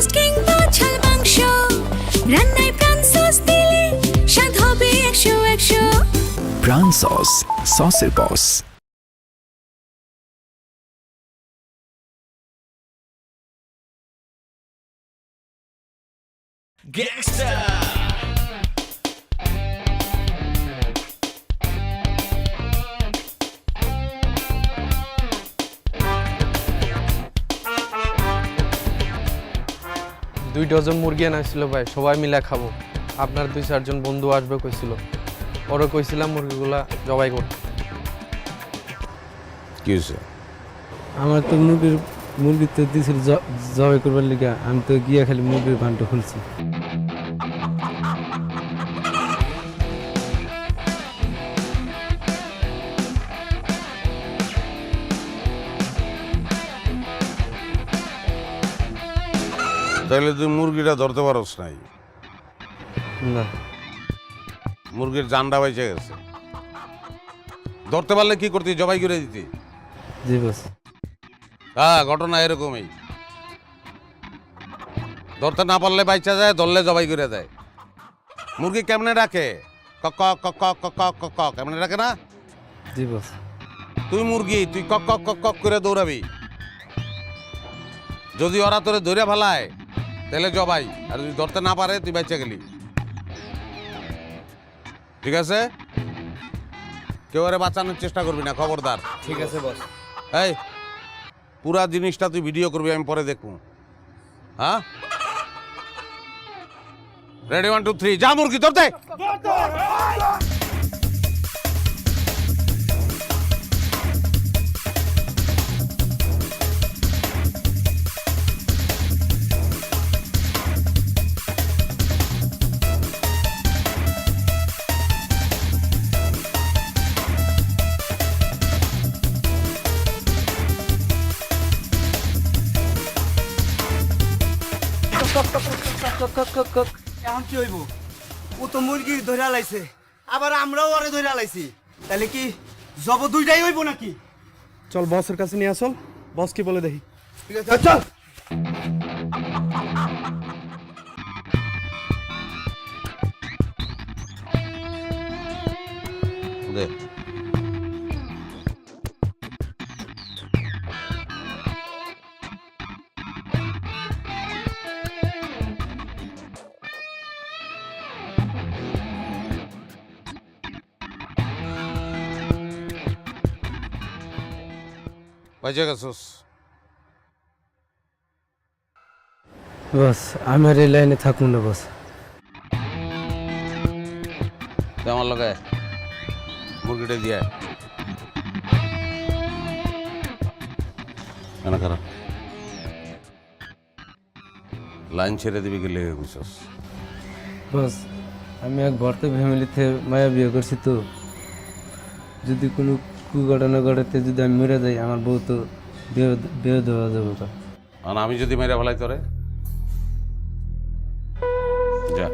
Roast কিংবা ঝাল মাংস, রান্নায় প্রাণ সস দিলে স্বাদ হবে 100-100। প্রাণ সস, সসের বস। Gangsta. দুই ডজন মুরগি আনাইছিল ভাই, সবাই মিলে খাবো। আপনার 2-4 জন বন্ধু আসবে কইছিল, ওরা কইছিলাম মুরগিগুলা জবাই করতে। কি হয়েছে? আমার তো মুরগি তো দিয়েছিল জবাই করবার লিগা, আমি তো গিয়া খালি মুরগির ভান্ড খুলছি। তাহলে তুই মুরগিটা ধরতে পারস নাই? না, মুরগির জানটা বেঁচে গেছে। ধরতে পারলে কি করতি? জবাই করে দিতি? জি বস। হ্যাঁ, ঘটনা এরকমই। ধরতে না পারলে বাইচা যায়, ধরলে জবাই করে দেয়। মুরগি কেমনে ডাকে? কক কক কক কক কক কক কক কক কেমনে ডাকে না? জি বস। তুই মুরগি, তুই কক কক কক কক করে দৌড়াবি। যদি ওরা তোরে ধরে ফেলায় তাহলে জবাই, আর যদি ধরতে না পারে তুই বাইচা গেলি। ঠিক আছে? কেউ আরে বাঁচানোর চেষ্টা করবি না, খবরদার। ঠিক আছে বস। এই পুরা জিনিসটা তুই ভিডিও করবি, আমি পরে দেখবো। হ্যাঁ, রেডি 1 2 3 যা মুরগি ধরতে। এখন কি হইব? ও তো মুরগি ধরে লাইছে, আবার আমরাও ওরে ধরে লাইছি, তাহলে কি জব দুইটাই হইব নাকি? চল বসের কাছে নিয়ে আসল, বস কি বলে দেখি। ঠিক আছে, চল। দে বাজে গেছস। বস আমি আর এই লাইনে থাকুন না বস। আমার লগে মুরগিটা দিয়ে কেন খারাপ লাইন ছেড়ে দিবি কি লেগে গুছস? বস আমি এক ভর্তি ফ্যামিলিতে মায়া বিয়ে করছি, তো যদি কোনো কুঘটনা ঘটাতে যদি আমি মরে যাই, আমার বউ তো বিয়ে দেওয়া যাবে। আর আমি যদি মেরে ফেলাই তোরে, যা।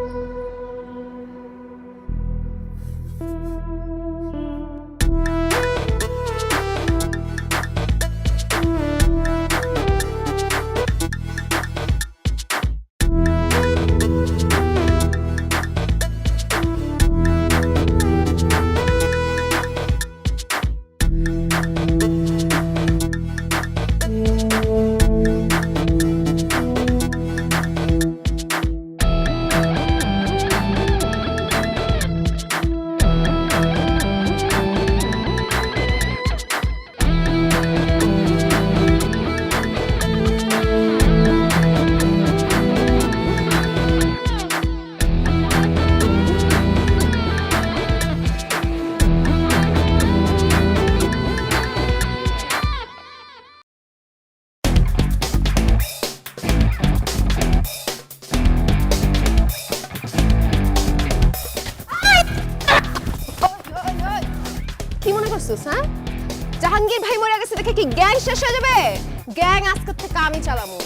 হ্যাঁ, জাহাঙ্গীর ভাই মরে গেছে দেখে কি গ্যাং শেষ হয়ে যাবে? গ্যাং আজকে থেকে আমি চালাবো।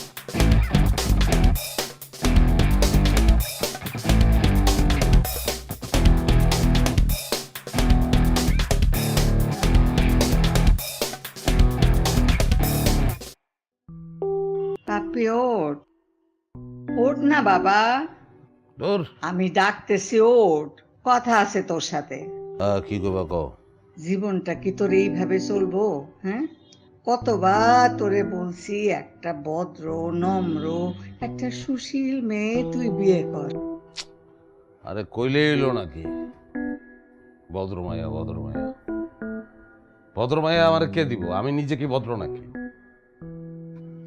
পাপি ওঠ, ওঠ না বাবা, তোর আমি ডাকতেছি, ওঠ, কথা আছে তোর সাথে। কি করবা কও? জীবনটা কি তোর এইভাবে চলবো? হ্যাঁ, কতবার তোরে বলছি একটা ভদ্র নম্র একটা সুশীল মেয়ে তুই বিয়ে কর। আরে কইলে এলো নাকি ভদ্রমাইয়া ভদ্রমাইয়া ভদ্রমাইয়া আমার কে দিব? আমি নিজে কি ভদ্র নাকি?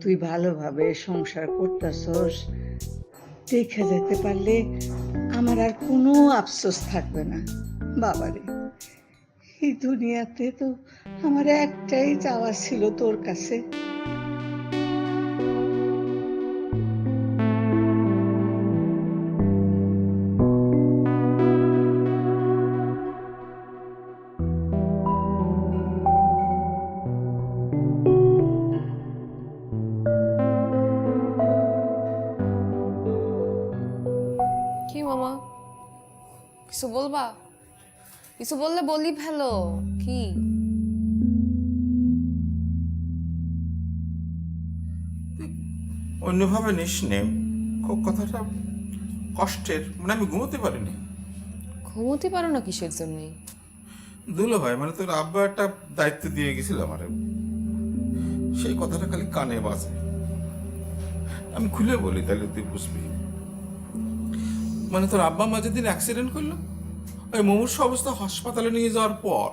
তুই ভালোভাবে সংসার করতেছস দেখে যেতে পারলে আমার আর কোনো আফসোস থাকবে না। বাবারে, এই দুনিয়াতে তো আমার একটাই চাওয়া ছিল তোর কাছে। কি মামা, কিছু বলবা? কিছু বললে বলি ফেলো। কি? অন্যভাবে নিস নে, কথাটা কষ্টের, মানে আমি ঘুমোতে পারিনি। ঘুমোতে পারো না কিসের জন্যে? দুলো ভাই, মানে তোর আব্বা একটা দায়িত্ব দিয়ে গেছিল আমারে, সেই কথাটা খালি কানে বাজে। আমি খুলে বলি তাহলে তুই বুঝবি। মানে তোর আব্বা মা যেদিন অ্যাক্সিডেন্ট করলো, ওই মুমূর্ষু অবস্থা হাসপাতালে নিয়ে যাওয়ার পর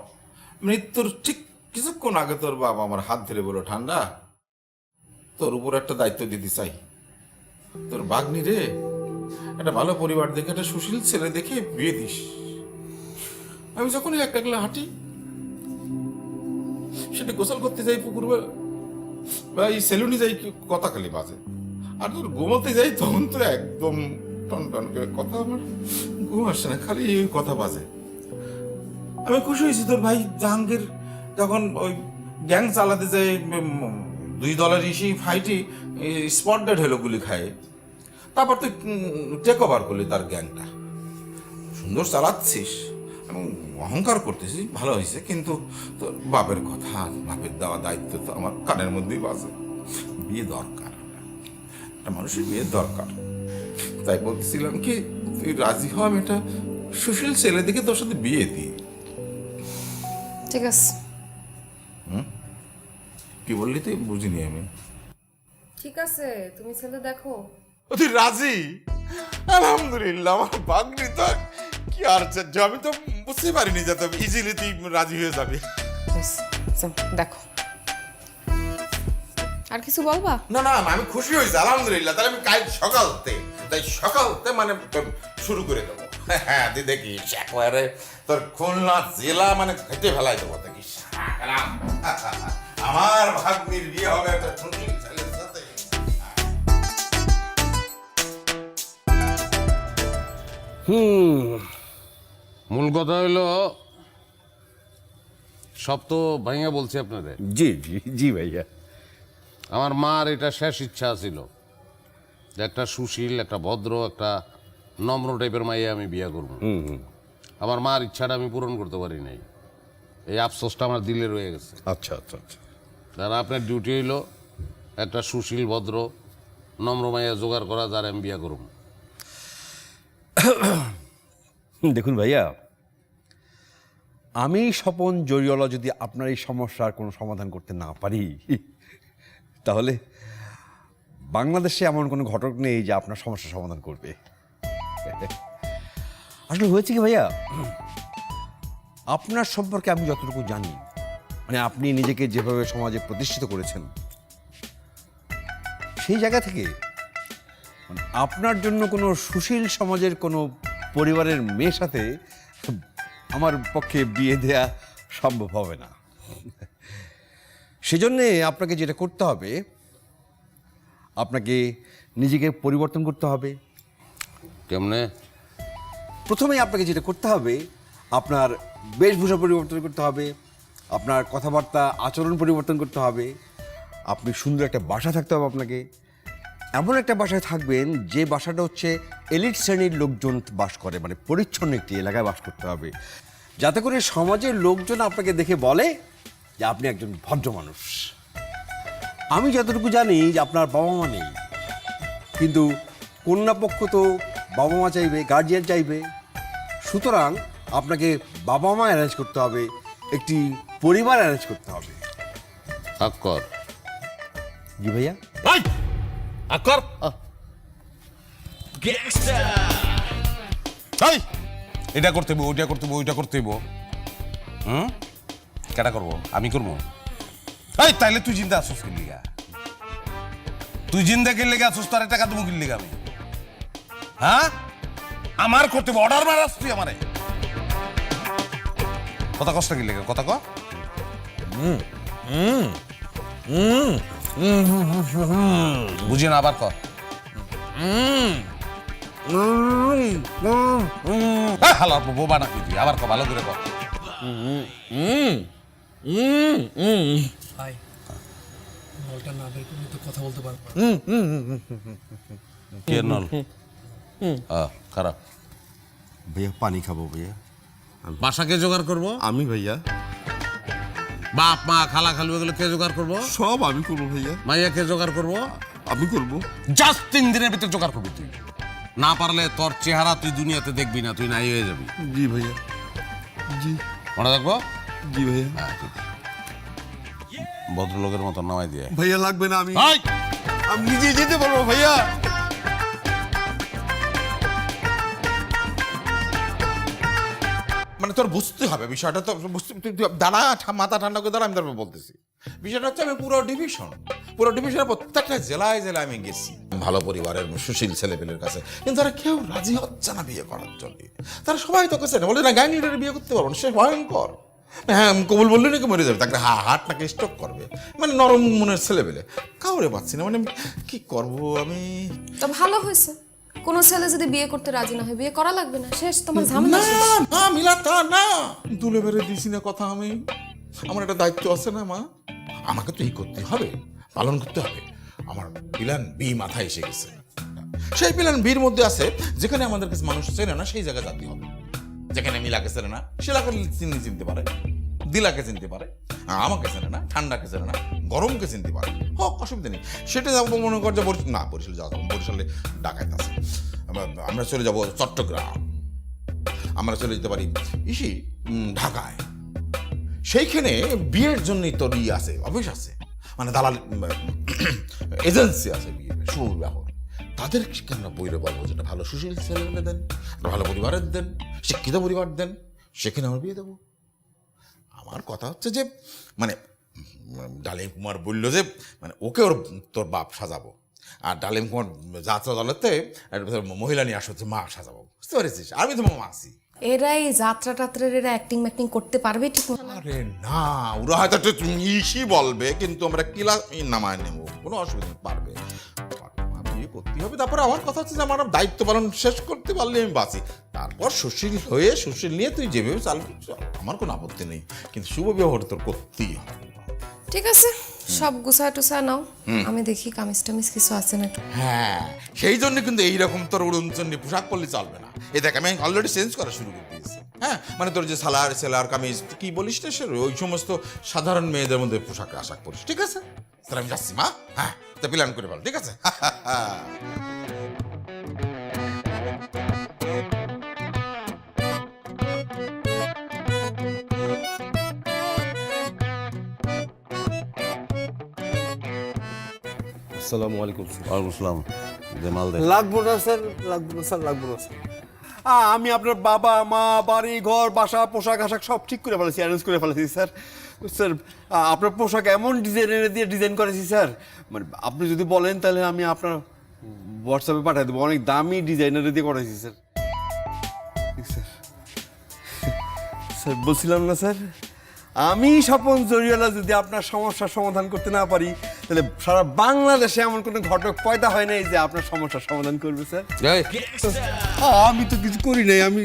মৃত্যুর ঠিক কিছুক্ষণ আগে তোর বাবা আমার হাত ধরে বলো, ঠান্ডা, তোর উপর একটা দায়িত্ব দিতে চাই। তোর বাগ্নি রে একটা ভালো পরিবার দেখে, একটা সুশীল ছেলে দেখে বিয়ে দিস। আমি যখনই একটা গেলে হাঁটি, সেটা গোসল করতে যাই পুকুর বা এই সেলুনে যাই, কথা খালি বাজে। আর তোর ঘুমোতে যাই তখন তো একদম টন টন করে কথা, আমার ঘুম আসছে না, খালি এই কথা বাজে। আমি খুশি হয়েছি তোর ভাই জাহাঙ্গীর যখন ওই গ্যাং চালাতে যায়, দুই দলের সেই ফাইটে স্পট ডেড হলো গুলি খায়। তারপর তুই টেক ওভার করলি তার গ্যাংটা, সুন্দর চালাচ্ছিস, আমি অহংকার করতেছি, ভালো হয়েছে। কিন্তু তোর বাপের কথা, বাপের দেওয়া দায়িত্ব তো আমার কানের মধ্যেই বাজে। বিয়ে দরকার, একটা মানুষের বিয়ে দরকার। তাই বলতেছিলাম কি, তুই রাজি হ, আমি একটা সুশীল ছেলে দিকে তোর সাথে বিয়ে দিই। ঠিক আছে। কি বললি তুই? বুঝিনি আমি। ঠিক আছে, তুমি ছেলে দেখো। তুই রাজি? আলহামদুলিল্লাহ, আমার বাগনি তো কি আর চাচ্ছ, আমি তো বুঝতে পারিনি যে তুমি ইজিলি তুই রাজি হয়ে যাবি। দেখো, আর কিছু বলবা? না না, আমি খুশি হয়েছি, আলহামদুলিল্লাহ। তাহলে আমি কাল সকালতে মানে শুরু করে দেবো। হ্যাঁ, তুই দেখিস একবারে তোর খুলনা জেলা মানে খেতে ফেলাই দেবো, দেখিস। আমার ভাগ্নির বিয়ে হবে একটা সুন্দর ছেলের সাথে। মূল কথা হইলো, সব তো ভাইয়া বলছি আপনাদের। জি জি জি ভাইয়া, আমার মার এটা শেষ ইচ্ছা ছিল যে একটা সুশীল, একটা ভদ্র, একটা নম্র টাইপের মাইয়া আমি বিয়ে করবো। আমার মার ইচ্ছাটা আমি পূরণ করতে পারি নাই, এই আফসোসটা আমার দিলে রয়ে গেছে। আচ্ছা আচ্ছা আচ্ছা। যারা আপনার ডিউটি হইলো একটা সুশীল, ভদ্র, নম্র মাইয়া জোগাড় করা, যারা আমি বিয়ে করবো। দেখুন ভাইয়া, আমি স্বপন জরিওয়ালা যদি আপনার এই সমস্যার কোনো সমাধান করতে না পারি, তাহলে বাংলাদেশে এমন কোনো ঘটক নেই যে আপনার সমস্যার সমাধান করবে। আসলে হয়েছে কি ভাইয়া, আপনার সম্পর্কে আমি যতটুকু জানি, মানে আপনি নিজেকে যেভাবে সমাজে প্রতিষ্ঠিত করেছেন, সেই জায়গা থেকে আপনার জন্য কোনো সুশীল সমাজের কোনো পরিবারের মেয়ের সাথে আমার পক্ষে বিয়ে দেয়া সম্ভব হবে না। সেজন্যে আপনাকে যেটা করতে হবে, আপনাকে নিজেকে পরিবর্তন করতে হবে। কেমনে? প্রথমেই আপনাকে যেটা করতে হবে, আপনার বেশভূষা পরিবর্তন করতে হবে, আপনার কথাবার্তা আচরণ পরিবর্তন করতে হবে, আপনি সুন্দর একটা বাসা থাকতে হবে আপনাকে। এমন একটা বাসায় থাকবেন যে বাসাটা হচ্ছে এলিট শ্রেণীর লোকজন বাস করে, মানে পরিচ্ছন্ন একটি এলাকায় বাস করতে হবে, যাতে করে সমাজের লোকজন আপনাকে দেখে বলে যে আপনি একজন ভদ্র মানুষ। আমি যতটুকু জানি যে আপনার বাবা মা নেই, কিন্তু কন্যা পক্ষ তো বাবা মা চাইবে, গার্জিয়ান চাইবে, সুতরাং আপনাকে বাবা মা অ্যারেঞ্জ করতে হবে, একটি পরিবার অ্যারেঞ্জ করতে হবে। আক্কর জি ভাইয়া। আকর এটা করতে হইব, ওইটা করতে হইব, ওইটা করতে হইব। কেটা করবো? আমি করবো? এই তাইলে তুই জিন্দা আসছিস কি লিগা? তুই জিন্দা কি লিগা আসছিস? তার টাকা দেবো কি লিগা আমি? হ্যাঁ, আমার করতে হইব, অর্ডার মারাস তুই আমারে। কথা কষ্ট কি লিগা? কথা ক। বুঝি না, আবার ক। হালার বোবা নাকি তুই? আবার ক, ভালো করে ক। ভাই নলটা না বের করলে তো কথা বলতে পারবো না। কে নল? খারাপ। ভাইয়া পানি খাবো ভাইয়া। বাসাকে জোগাড় করবো আমি ভাইয়া, বাপ মা খালা খালু এগুলো কে জোগাড় করবো? সব আমি করবো ভাইয়া, মাইয়া কে জোগাড় করবো? আমি করবো। জাস্ট 3 দিনের ভিতরে জোগাড় করবি তুই। না পারলে তোর চেহারা তুই দুনিয়াতে দেখবি না, তুই নাই হয়ে যাবি। জি ভাইয়া, জি মনে রাখবো? জি ভাইয়া। হ্যাঁ, ঠিক আছে। ভদ্রলোকের মতো নামাই দিয়ে ভাইয়া লাগবে না, আমি হাই! আমি নিজে যেতে পারবো ভাইয়া। মানে তোর বুঝতে হবে বিষয়টা, তো বুঝতে দাঁড়া, মাথা ঠান্ডা করে দাঁড়া, আমি তারপর বলতেছি। বিষয়টা হচ্ছে আমি পুরো ডিভিশনের প্রত্যেকটা জেলায় জেলায় আমি গেছি ভালো পরিবারের সুশীল ছেলেপেলের কাছে, কিন্তু তারা কেউ রাজি হচ্ছে না বিয়ে করার জন্য। তারা সবাই তো কাছে না, বলে না গ্যাং লিডারে বিয়ে করতে পারবো না, সে ভয়ঙ্কর। হ্যাঁ, কবুল বললে নাকি মরে যাবে, তাকে হার্ট নাকি স্ট্রোক করবে, মানে নরম মনের ছেলেপেলে কাউরে পাচ্ছি না। মানে কি করব আমি? তো ভালো হয়েছে, কোন ছেলে যদি বিয়ে করতে রাজি না হয় বিয়ে করা লাগবে না, শেষ, তোমার ঝামেলা শেষ। না মিলা তা না, তুলে বেড়ে দিছি না কথা আমি। আমার একটা দায়িত্ব আছে না মা, আমাকে তো এই করতে হবে, পালন করতে হবে। আমার প্ল্যান বি মাথায় এসে গেছে। সেই প্ল্যান বির মধ্যে আছে, যেখানে আমাদের কাছে মানুষ চেনে না সেই জায়গায় যাতে হবে। যেখানে মিলাকে চেনে না শিলাকে চিনতে পারে, দিলাকে চিনতে পারে, আমাকে চেনে না, ঠান্ডাকে চেনে না, গরমকে চিনতে পারে, হোক অসুবিধা নেই। সেটা যাবো মনে কর যে না বরিশালে যাওয়া যাবো, বরিশালে ডাকাত আছে। আমরা চলে যাব চট্টগ্রাম, আমরা চলে যেতে পারি ঢাকায়। সেইখানে বিয়ের জন্যই তোর আছে, অফিস আছে, মানে দালাল এজেন্সি আছে, বিয়ে শুভ বিবাহ। তাদেরকে আমরা বইরে বলবো যেটা ভালো সুশীল ছেলেমেলে দেন, ভালো পরিবারের দেন, শিক্ষিত পরিবার দেন, সেখানে আমরা বিয়ে দেবো। আমার কথা হচ্ছে যে মানে ডালিম কুমার বললো যে মানে ওকে ওর তোর বাপ সাজাবো, আর ডালিম কুমার যাত্রা দলেতে মহিলা নিয়ে আসছে মা সাজাবো, বুঝতে পেরেছিস? আমি তো মা আছি। এরা এই যাত্রা টাত্রার এরা অ্যাক্টিং ম্যাক্টিং করতে পারবে ঠিক মতো? আরে না, ওরা হয়তো একটু ইসি বলবে, কিন্তু আমরা কিলা নামায় নেবো, কোনো অসুবিধা নেই, পারবে। বিয়ে করতে হবে, তারপরে আমার কথা হচ্ছে যে আমার দায়িত্ব পালন শেষ করতে পারলে আমি বাঁচি। তারপর সুশীল হয়ে সুশীল নিয়ে তুই যেভাবে চালবি আমার কোনো আপত্তি নেই, কিন্তু শুভ বিবাহ তোর করতেই হবে। ঠিক আছে, সব গুছায় টুছায় নাও, আমি দেখি কামিজ টামিজ কিছু আছে না। হ্যাঁ, সেই জন্য কিন্তু এইরকম তোর উড়নচন্ডী পোশাক পরলে চলবে না। এ দেখ, আমি অলরেডি চেঞ্জ করা শুরু করে দিয়েছি। হ্যাঁ, মানে তোর যে সেলার কামিজ কি বলিস না, সে ওই সমস্ত সাধারণ মেয়েদের মধ্যে পোশাক আশাক পরিস, ঠিক আছে? তাহলে আমি যাচ্ছি মা। হ্যাঁ, তা প্ল্যান করে ফেল, ঠিক আছে? আসসালামু আলাইকুম। ওয়ালাইকুম আসসালাম। দে মাল দে। লাগবো না স্যার, লাগবো না স্যার, লাগবো না স্যার। আমি আপনার বাবা মা বাড়ি ঘর বাসা পোশাক আশাক সব ঠিক করে ফেলেছি, অ্যারেঞ্জ করে ফেলেছি স্যার। স্যার আপনার পোশাক এমন ডিজাইনের দিয়ে ডিজাইন করেছি স্যার, মানে আপনি যদি বলেন তাহলে আমি আপনার হোয়াটসঅ্যাপে পাঠিয়ে দেবো। অনেক দামি ডিজাইনার দিয়ে করেছি স্যার। স্যার স্যার বলছিলাম না স্যার, আমি স্বপন জরিওয়ালা যদি আপনার সমস্যার সমাধান করতে না পারি, তাহলে সারা বাংলাদেশে এমন কোনো ঘটক পয়দা হয় নাই যে আপনার সমস্যার সমাধান করবে স্যার। আমি তো কিছু করি নাই। আমি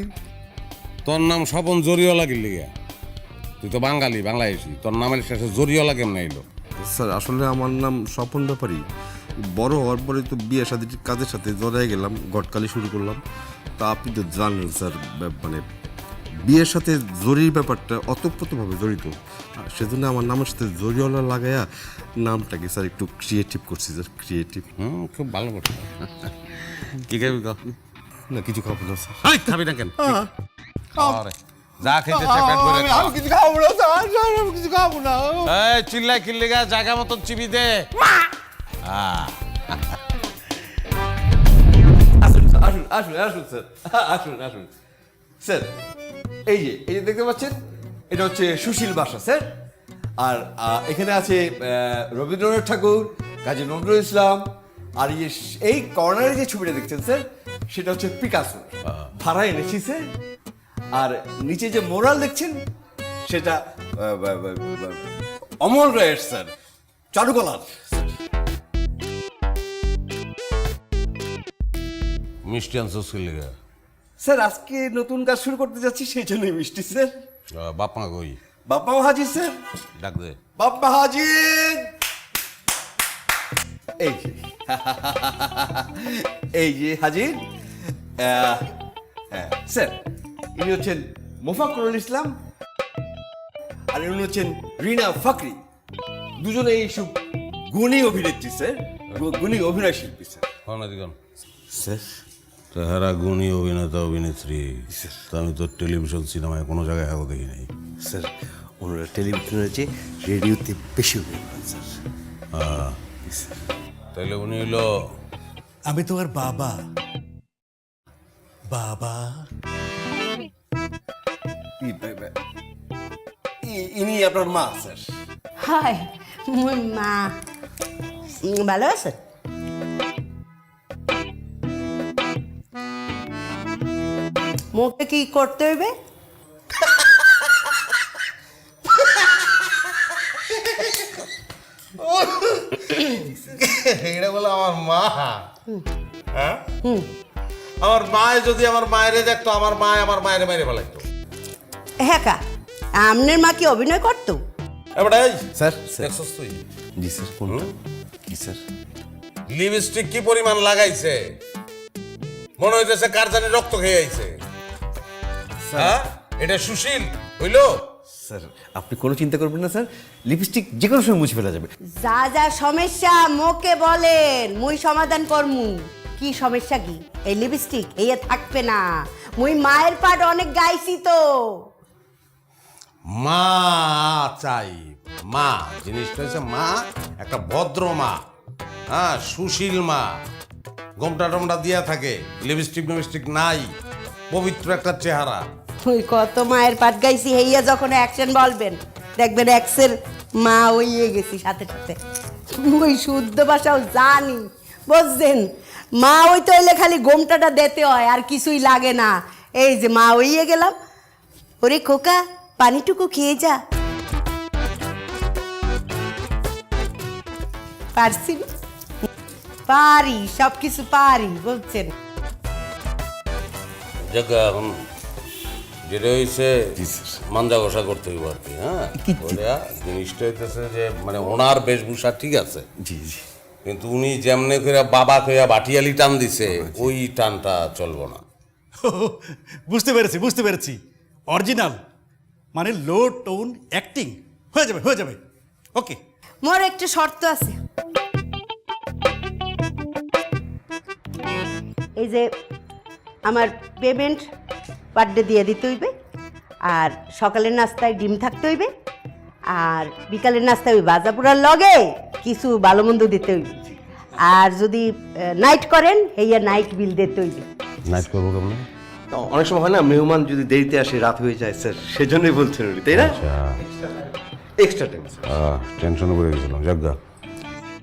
তোর নাম স্বপন জরিওয়ালা গেলি গিয়া? তুই তো বাঙালি, বাংলাদেশি, তোর নামের শেষে জরিওয়ালা কেমন এলো? স্যার আসলে আমার নাম স্বপন ব্যাপারী। বড় হওয়ার পরে তো বিয়ে শাদীর কাজের সাথে জড়াই গেলাম, গটকালি শুরু করলাম। তা আপনি তো জানেন স্যার, মানে বিয়ের সাথে জরির ব্যাপারটা অতপ্রতভাবে জড়িত, সেজন্য আমার নামের সাথে জরিওয়ালা লাগাইয়া নামটাকে স্যার একটু ক্রিয়েটিভ করছি স্যার, ক্রিয়েটিভ। খুব ভালো করছো। কি খাবি ক? না কিছু খাবো না স্যার। এই, খাবি না কেন? আরে, যা খেতে চাই পেট ভরে খা। আমি কিছু খাবো না স্যার, আমি কিছু খাবো না। এই চিল্লাই কিল্লিগা জায়গা মতন চিবি দে। আসুন স্যার, আসুন আসুন আসুন স্যার, আসুন আসুন স্যার। এই যে দেখতে পাচ্ছেন, এটা হচ্ছে সুশীল বাসা স্যার। আর এখানে আছে রবীন্দ্রনাথ ঠাকুর, কাজী নজরুল ইসলাম। আর এই কর্নারে যে ছবিটা দেখছেন স্যার, সেটা হচ্ছে পিকাসো, ভাড়া এনেছি স্যার। আর নিচে যে মোরাল দেখছেন, সেটা অমল রায়ের স্যার, চারুকলার। মিষ্টি আনছিস কিল্লিগা? স্যার আজকে নতুন কাজ শুরু করতে যাচ্ছি, সেই জন্যই মিষ্টি স্যার। বাপমা কই? বাপ্পাও হাজির স্যার। ডাক দে। বাপ্পা হাজির। এই যে এই যে হাজির। স্যার ইনি হচ্ছেন মোফাক্কুরুল ইসলাম, আর ইনি হচ্ছেন রিনা ফাকরি। দুজনে এইসব গুণী অভিনেত্রী স্যার, গুণী অভিনয় শিল্পী স্যার। স্যার তাহারা গুণী অভিনেতা অভিনেত্রী, আমি তো টেলিভিশন সিনেমায় কোনো জায়গায় আগে দেখি নাই। স্যার ওনারা টেলিভিশনের চেয়ে রেডিওতে বেশি অভিনয় করেন স্যার। তাইলে উনি হইল? আমি তোমার বাবা। বাবা ইনি আপনার মা স্যার। হাই মুই মা, ভালো আছে? মুখে কি করতে হইবে? এটা বলে আমার মা? হ্যাঁ, আমার মায়ে যদি আমার মায়েরে দেখতো, আমার মা আমার মায়ের মায়েরে ফেলাইতো। হ্যাঁ কা, আপনার মা কি অভিনয় করতো? স্যার দেখছস তুই? জি স্যার। কোনটা? কি স্যার? লিপস্টিক কি পরিমাণ লাগাইছে, মনে হইতেছে কার জানি রক্ত খেয়ে আইছে। হ্যাঁ, এটা সুশীল হইল? স্যার আপনি কোনো চিন্তা করবেন না স্যার, লিপস্টিক যে কোনো সময় মুছে ফেলা যাবে। যা যা সমস্যা মোকে বলেন, মুই সমাধান করমু। কি সমস্যা কি? এই লিপস্টিক এই থাকবে না, মুই মায়ের পাট অনেক গাইছি তো। মা চাই, মা জিনিসটা হচ্ছে মা, একটা ভদ্র মা, হ্যাঁ, সুশীল মা, গোমটা টোমটা দিয়া থাকে, লিপস্টিক মিপস্টিক নাই, পবিত্র একটা চেহারা। ওই কত মায়ের পাট গাইছি, হেইয়া যখন অ্যাকশন বলবেন দেখবেন এক্সের মা হইয়ে গেছি সাথে সাথে। ওই শুদ্ধ ভাষাও জানি, বুঝছেন? মা ওই তো এলে খালি গোমটাটা দিতে হয়, আর কিছুই লাগে না। এই যে মা হইয়ে গেলাম। ওরে খোকা, পানিটুকু খেয়ে যা। পারছি না? পারি, সব কিছু পারি, বলছেন। জায়গা এখন যেটা হয়েছে মাঞ্জা ঘষা করতে হইব আর কি। হ্যাঁ, জিনিসটা হইতেছে যে মানে ওনার বেশভূষা ঠিক আছে, জি জি, কিন্তু উনি যেমনে করে বাবা কইয়া বাটিয়ালি টান দিছে, ওই টানটা চলবো না। বুঝতে পেরেছি, বুঝতে পেরেছি। অরিজিনাল মানে লো টোন অ্যাক্টিং হয়ে যাবে, হয়ে যাবে। ওকে, মোর একটা শর্ত আছে। এই যে আমার পেমেন্ট পার ডে দিয়ে দিতে হইবে, আর সকালের নাস্তায় ডিম থাকতে হইবে, আর বিকালের নাস্তায় ওই ভাজাপুরার লগে কিছু ভালো মন্দ দিতে হইবে। আর যদি নাইট করেন হেইয়া নাইট বিল দিতে হইবে। নাইট করবো কেমন? অনেক সময় হয় না, মেহমান যদি দেরিতে আসে, রাত হয়ে যায় স্যার, সেজন্যই বলছেন উনি, তাই না? Extra time. টেনশনে পড়ে গেছিলাম।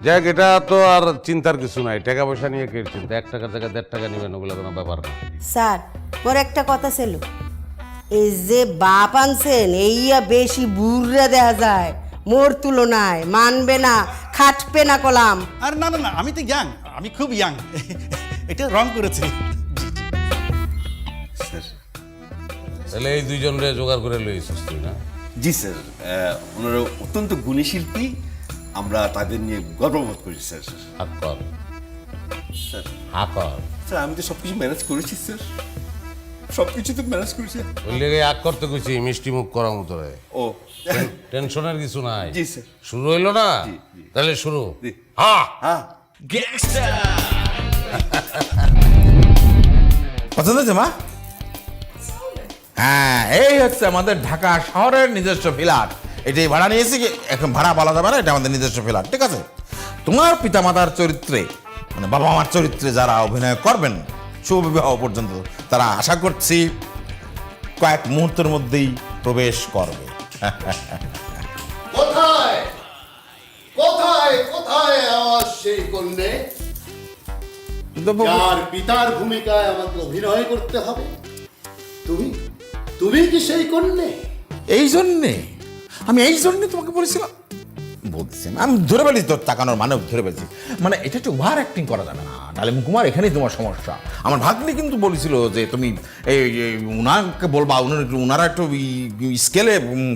যাক, এটা তো আর চিন্তার কিছু নাই, টাকা পয়সা নিয়ে কে চিন্তা, 1 টাকার জায়গায় 1.5 টাকা নেবেন, ওগুলো কোনো ব্যাপার না। স্যার মোর একটা কথা ছিল, এই যে বাপ আনছেন এইয়া বেশি বুড়া দেখা যায় মোর তুলনায়, মানবে না, খাটবে না কলাম। আর না না না, আমি তো ইয়াং, আমি খুব ইয়াং। এটা রং করেছে। স্যার তাহলে এই দুইজনরে জোগাড় করে লইছিস তুই না? জি স্যার, ওনারা অত্যন্ত গুণী শিল্পী, আমরা তাদের নিয়ে গর্ববোধ করি স্যার। হাত কর স্যার হাত কর। স্যার আমি তো সব কিছু ম্যানেজ করেছি স্যার। সব কিছু তো ম্যানেজ করেছি। ওই লেগে আগ করতে কইছি মিষ্টি মুখ করার মতো রে। ও টেনশনের কিছু নাই। জি স্যার। শুরু হইলো না? তাহলে শুরু। হ্যাঁ হ্যাঁ পছন্দ হয়েছে মা? হ্যাঁ, এই হচ্ছে আমাদের ঢাকা শহরের নিজস্ব ফ্ল্যাট। এটাই ভাড়া নিয়েছি কি এখন ভাড়া বলা যাবে না, এটা আমাদের নিজস্ব ফ্ল্যাট, ঠিক আছে? তোমার পিতামাতার চরিত্রে মানে বাবা মার চরিত্রে যারা অভিনয় করবেন শুভবিবাহ পর্যন্ত, তারা আশা করছি কয়েক মুহূর্তের মধ্যেই প্রবেশ করবে। কোথায় কোথায় কোথায় আমার সেই কন্যে যার পিতার ভূমিকায় আমাকে অভিনয় করতে হবে? তুমি তুমি কি সেই কন্যে? এই জন্যে এই জন্যে তোমাকে বলেছিলাম, বলছি আমি ধরে পেয়েছি তোর তাকানোর মানে ধরে পেয়েছি, মানে এটা একটু ওভার অ্যাক্টিং করা যাবে না ডালিম কুমার, এখানেই তোমার সমস্যা। আমার ভাগ্নি কিন্তু বলেছিল যে তুমি এই উনাকে বলবা, উনারা একটু স্কেলে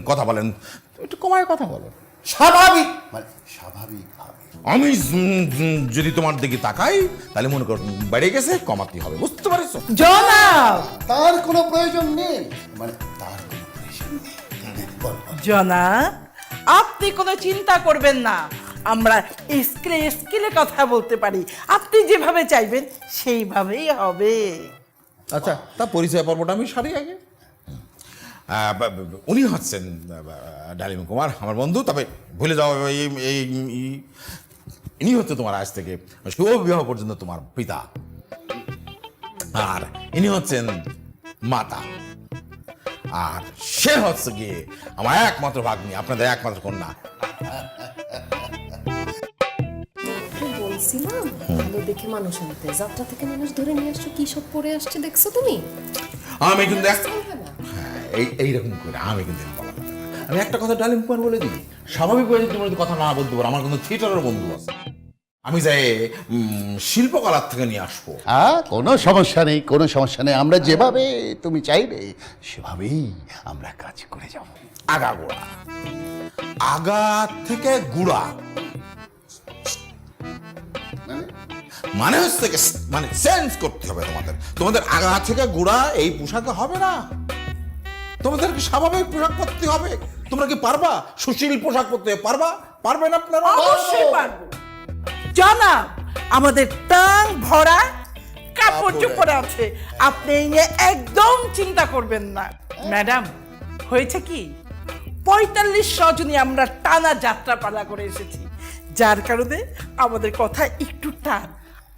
কথা বলেন, একটু কমায় কথা বলো, স্বাভাবিক মানে স্বাভাবিকভাবে। আমি যদি তোমার দিকে তাকাই তাহলে মনে করো বেড়ে গেছে, কমাতে হবে, বুঝতে পারিস? জনাব তার কোনো প্রয়োজন নেই, মানে তার কোনো প্রয়োজন নেই। বল, বল। জনাব আপনি কোনো চিন্তা করবেন না, আমরা স্কেলে স্কেলে কথা বলতে পারি, আপনি যেভাবে চাইবেন সেইভাবেই হবে। আচ্ছা, তা পরিচয় পর্বটা আমি সারি আগে। উনি হচ্ছেন ডালিম কুমার, আমার বন্ধু, তবে ভুলে যাও ইনি হচ্ছে তোমার আজ থেকে শুভ বিবাহ পর্যন্ত তোমার পিতা, আর ইনি হচ্ছেন মাতা, আর সে হচ্ছে গিয়ে আমার একমাত্র ভাগ্নি, আপনাদের একমাত্র কন্যা। বলছিলাম ভালো দেখে মানুষ আনতে, যাত্রা থেকে মানুষ ধরে নিয়ে আসছো, কি সব পরে আসছে দেখছো তুমি? আমি কিন্তু এইরকম করে আমি কিন্তু আমি একটা কথা ডালিম কুমার বলে দিই, স্বাভাবিকভাবে যদি তোমার কথা না বলতে পারো, আমার কিন্তু থিয়েটারের বন্ধু আছে, আমি যাই শিল্পকলার থেকে নিয়ে আসবো। হ্যাঁ, কোনো সমস্যা নেই, কোনো সমস্যা নেই। আমরা যেভাবে তুমি চাইবে সেভাবেই আমরা কাজ করে যাব। আগা গোড়া, আগা থেকে গুড়া, মানে হচ্ছে মানে চেঞ্জ করতে হবে তোমাদের, তোমাদের আগা থেকে গুড়া এই পোশাকে হবে না, তোমাদেরকে স্বাভাবিক পোশাক পরতে হবে। তোমরা কি পারবা সুশীল পোশাক পরতে? পারবেন আপনারা? অবশ্যই পারবো জনাব, আমাদের টাং ভরা কাপড় চোপড় আছে, আপনি এই নিয়ে একদম চিন্তা করবেন না। ম্যাডাম, হয়েছে কি 45 রজনী আমরা টানা যাত্রা পালা করে এসেছি, যার কারণে আমাদের কথা একটু টান।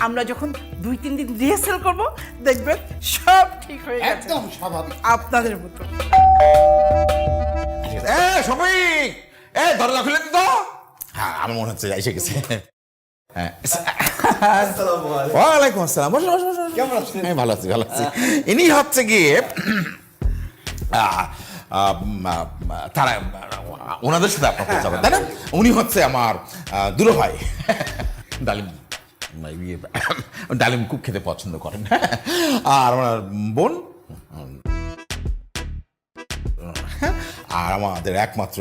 আমরা যখন 2-3 দিন রিহার্সাল করব দেখবেন সব ঠিক হয়ে গেছে, একদম স্বাভাবিক আপনাদের মতো। সবাই দরজা খুলে দিত। হ্যাঁ, আমার মনে হচ্ছে এসে গেছে। ওয়ালাইকুম আসসালাম, বসো বসো বসো। কেমন আছেন? আমি ভালো আছি, ভালো আছি। ইনি হচ্ছে গিয়ে তারা, ওনাদের সাথে আপনার কথা বলেন, তাই না? উনি হচ্ছে আমার দুলো ভাই ডালিম, ডালিম খুব খেতে পছন্দ করেন, আর আমার বোন, আর আমাদের একমাত্র